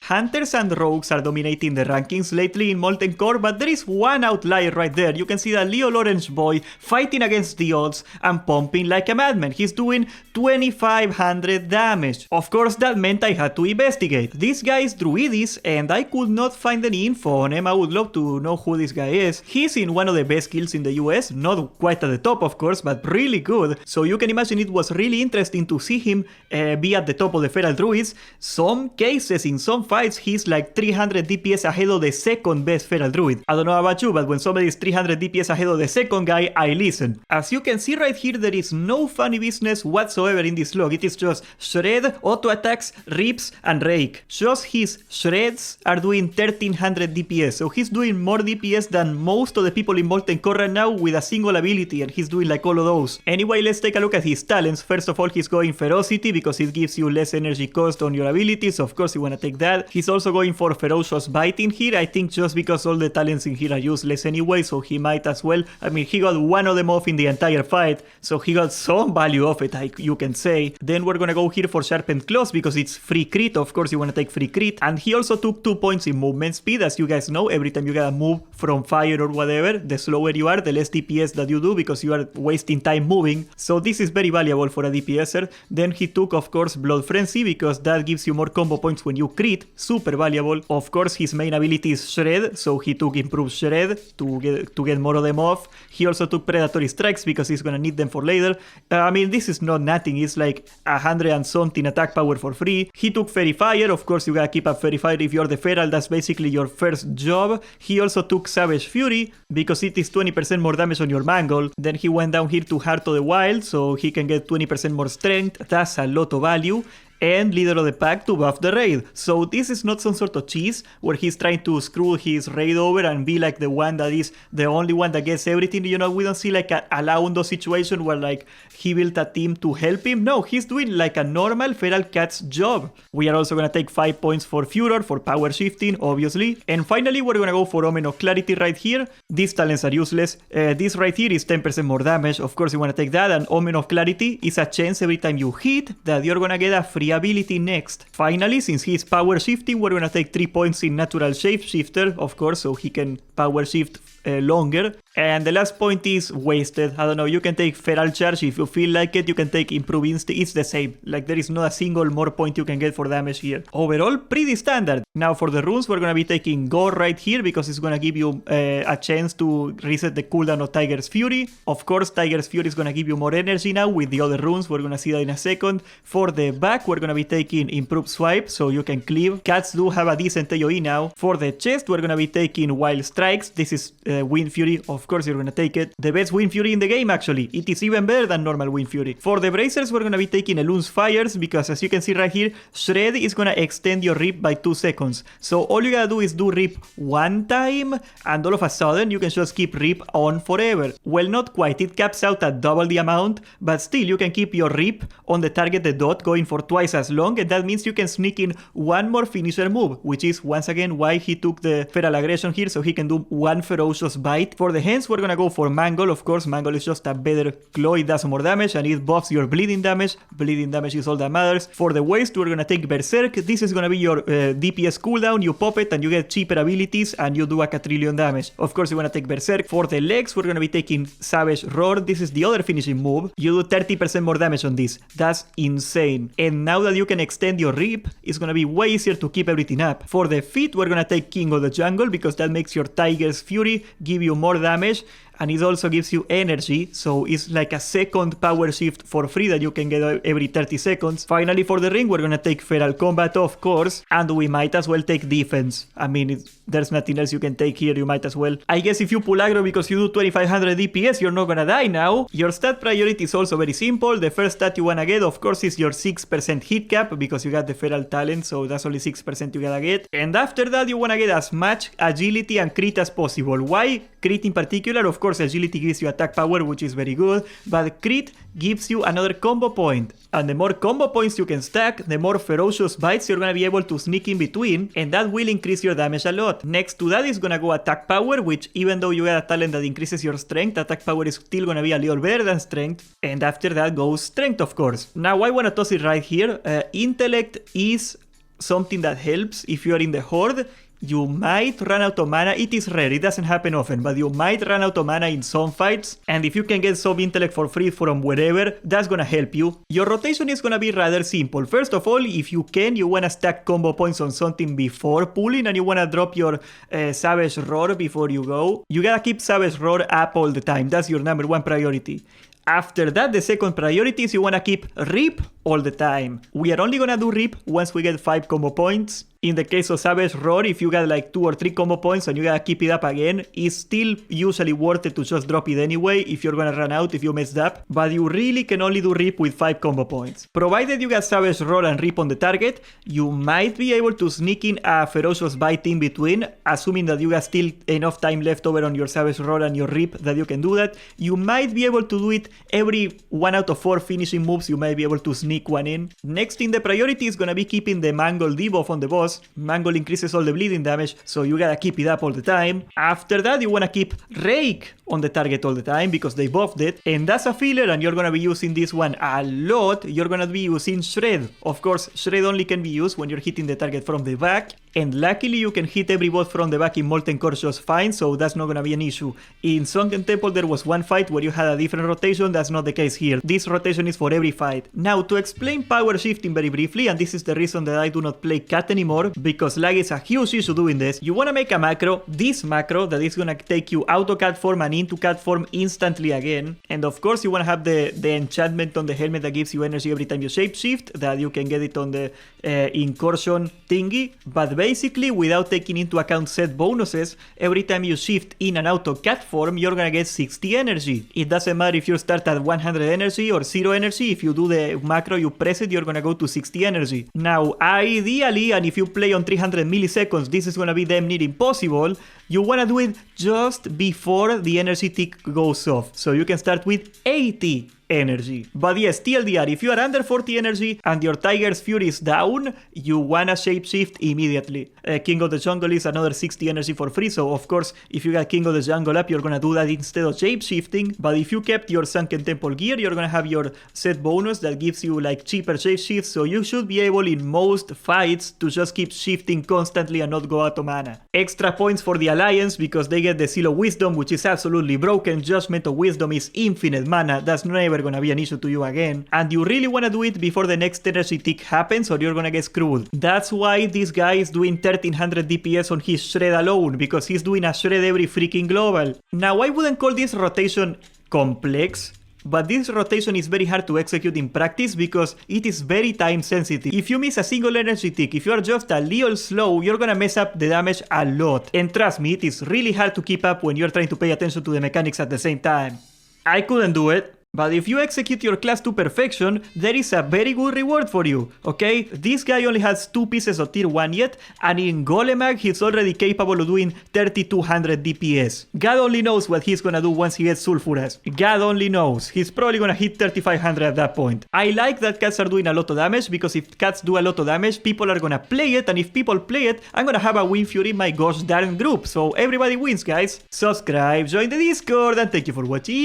Hunters and Rogues are dominating the rankings lately in Molten Core, but there is one outlier right there. You can see that Leo Orange Boy fighting against the odds and pumping like a madman. He's doing 2500 damage. Of course, that meant I had to investigate. This guy is Druidis, and I could not find any info on him. I would love to know who this guy is. He's in one of the best guilds in the US, not quite at the top of course, but really good. So you can imagine it was really interesting to see him be at the top of the Feral Druids. Some cases, in some fights, he's like 300 DPS ahead of the second best Feral Druid. I don't know about you, but when somebody is 300 DPS ahead of the second guy, I listen. As you can see right here, there is no funny business whatsoever in this log. It is just Shred, auto attacks, rips, and rake. Just his shreds are doing 1300 DPS, so he's doing more DPS than most of the people in Molten Core right now with a single ability, and he's doing like all of those. Anyway, let's take a look at his talents. First of all, he's going Ferocity because it gives you less energy cost on your abilities. Of course, you want to take that. He's also going for Ferocious Biting here, I think just because all the talents in here are useless anyway, so he might as well. I mean, he got one of them off in the entire fight, so he got some value off it, you can say. Then we're gonna go here for Sharpened Claws because it's free crit. Of course, you want to take free crit. And he also took 2 points in movement speed. As you guys know, every time you gotta move from fire or whatever, the slower you are, the less DPS that you do because you are wasting time moving. So this is very valuable for a DPSer. Then he took, of course, Blood Frenzy because that gives you more combo points when you crit. Super valuable. Of course, his main ability is Shred, so he took Improved Shred to get more of them off. He also took Predatory Strikes because he's gonna need them for later. I mean, this is not nothing. It's like 100 and something attack power for free. He took Fairy Fire. Of course, you gotta keep up Fairy Fire if you're the Feral. That's basically your first job. He also took Savage Fury because it is 20% more damage on your Mangle. Then he went down here to Heart of the Wild so he can get 20% more strength. That's a lot of value. And Leader of the Pack to buff the raid. So this is not some sort of cheese where he's trying to screw his raid over and be like the one that is the only one that gets everything. You know, we don't see like a Laundo situation where like he built a team to help him. No, he's doing like a normal Feral Cat's job. We are also gonna take 5 points for Furor, for power shifting, obviously. And finally, we're gonna go for Omen of Clarity right here. These talents are useless. This right here is 10% more damage. Of course, you wanna take that. And Omen of Clarity is a chance every time you hit that you're gonna get a free ability next. Finally, since he's power shifting, we're gonna take 3 points in Natural Shapeshifter, of course, so he can power shift longer. And the last point is wasted. I don't know, you can take Feral Charge if you feel like it. You can take Improve Instinct. It's the same. Like, there is not a single more point you can get for damage here. Overall, pretty standard. Now for the runes, we're gonna be taking Gore right here because it's gonna give you a chance to reset the cooldown of Tiger's Fury. Of course, Tiger's Fury is gonna give you more energy now with the other runes. We're gonna see that in a second. For the back, we're gonna be taking Improved Swipe so you can cleave. Cats do have a decent AoE now. For the chest, we're gonna be taking Wild Strikes. This is Wind Fury. Of course, you're gonna take it. The best Wind Fury in the game, actually. It is even better than normal Wind Fury. For the bracers, we're gonna be taking Elune's Fires because, as you can see right here, Shred is gonna extend your rip by 2 seconds. So all you gotta do is do rip one time, and all of a sudden you can just keep rip on forever. Well, not quite. It caps out at double the amount, but still you can keep your rip on the target, the dot, going for twice as long, and that means you can sneak in one more finisher move, which is once again why he took the Feral Aggression here, so he can do one Ferocious Bite. For the hands, we're gonna go for Mangle. Of course, Mangle is just a better claw. It does more damage and it buffs your bleeding damage. Bleeding damage is all that matters. For the waist, we're gonna take Berserk. This is gonna be your DPS cooldown. You pop it and you get cheaper abilities and you do a quadrillion damage. Of course, you wanna take Berserk. For the legs, we're gonna be taking Savage Roar. This is the other finishing move. You do 30% more damage on this. That's insane. And now that you can extend your rip, it's gonna be way easier to keep everything up. For the feet, we're gonna take King of the Jungle because that makes your Tiger's Fury give you more damage, and it also gives you energy, so it's like a second power shift for free that you can get every 30 seconds. Finally, for the ring, we're gonna take Feral Combat, of course, and we might as well take Defense. I mean, there's nothing else you can take here, you might as well. I guess if you pull aggro because you do 2500 DPS, you're not gonna die now. Your stat priority is also very simple. The first stat you wanna get, of course, is your 6% hit cap because you got the Feral talent, so that's only 6% you gotta get. And after that, you wanna get as much agility and crit as possible. Why crit in particular? Of course, agility gives you attack power, which is very good, but crit gives you another combo point. And the more combo points you can stack, the more Ferocious Bites you're gonna be able to sneak in between, and that will increase your damage a lot. Next to that is gonna go attack power, which even though you get a talent that increases your strength, attack power is still gonna be a little better than strength. And after that goes strength, of course. Now I wanna toss it right here. Intellect is something that helps if you are in the Horde. You might run out of mana. It is rare, it doesn't happen often, but you might run out of mana in some fights, and if you can get some intellect for free from wherever, that's gonna help you. Your rotation is gonna be rather simple. First of all, if you can, you wanna stack combo points on something before pulling, and you wanna drop your Savage Roar before you go. You gotta keep Savage Roar up all the time. That's your number one priority. After that, the second priority is you wanna keep Rip all the time. We are only gonna do Rip once we get 5 combo points. In the case of Savage Roar, if you got like 2 or 3 combo points and you gotta keep it up again, it's still usually worth it to just drop it anyway if you're gonna run out if you messed up. But you really can only do Rip with 5 combo points. Provided you got Savage Roar and Rip on the target, you might be able to sneak in a Ferocious Bite in between, assuming that you got still enough time left over on your Savage Roar and your Rip that you can do that. You might be able to do it every 1 out of 4 finishing moves, you might be able to sneak one in. Next in the priority is gonna be keeping the Mangle debuff on the boss. Mangle increases all the bleeding damage, so you gotta keep it up all the time. After that, you wanna keep Rake on the target all the time because they buffed it, and that's a filler, and you're gonna be using this one a lot. You're gonna be using Shred. Of course, Shred only can be used when you're hitting the target from the back, and luckily you can hit every boss from the back in Molten Core just fine, so that's not gonna be an issue. In Sunken Temple there was one fight where you had a different rotation. That's not the case here. This rotation is for every fight. Now, to explain power shifting very briefly, and this is the reason that I do not play Cat anymore, because lag is a huge issue doing this. You wanna make a macro, this macro, that is gonna take you out of Cat form and into Cat form instantly again. And of course you wanna have the enchantment on the helmet that gives you energy every time you shapeshift, that you can get it on the incursion thingy. But basically, without taking into account set bonuses, every time you shift in and out of Cat form, you're gonna get 60 energy. It doesn't matter if you start at 100 energy or 0 energy. If you do the macro, you press it, you're gonna go to 60 energy. Now, ideally, and if you play on 300 milliseconds, this is gonna be damn near impossible. You wanna do it just before the energy tick goes off, so you can start with 80 energy. But yes, TLDR, if you are under 40 energy and your Tiger's Fury is down, you wanna shapeshift immediately. King of the Jungle is another 60 energy for free, so of course, if you got King of the Jungle up, you're gonna do that instead of shapeshifting. But if you kept your Sunken Temple gear, you're gonna have your set bonus that gives you like cheaper shapeshifts, so you should be able in most fights to just keep shifting constantly and not go out of mana. Extra points for the Alliance because they get the Seal of Wisdom, which is absolutely broken. Judgment of Wisdom is infinite mana, that's never gonna be an issue to you again, and you really wanna do it before the next energy tick happens or you're gonna get screwed. That's why this guy is doing 1300 DPS on his Shred alone, because he's doing a Shred every freaking global. Now, I wouldn't call this rotation complex, but this rotation is very hard to execute in practice because it is very time sensitive. If you miss a single energy tick, if you are just a little slow, you're gonna mess up the damage a lot. And trust me, it is really hard to keep up when you're trying to pay attention to the mechanics at the same time. I couldn't do it. But if you execute your class to perfection, there is a very good reward for you, okay? This guy only has 2 pieces of tier 1 yet, and in Golemag he's already capable of doing 3200 DPS. God only knows what he's gonna do once he gets Sulfuras. God only knows. He's probably gonna hit 3500 at that point. I like that cats are doing a lot of damage, because if cats do a lot of damage, people are gonna play it, and if people play it, I'm gonna have a Win Fury in my gosh darn group. So everybody wins, guys. Subscribe, join the Discord, and thank you for watching.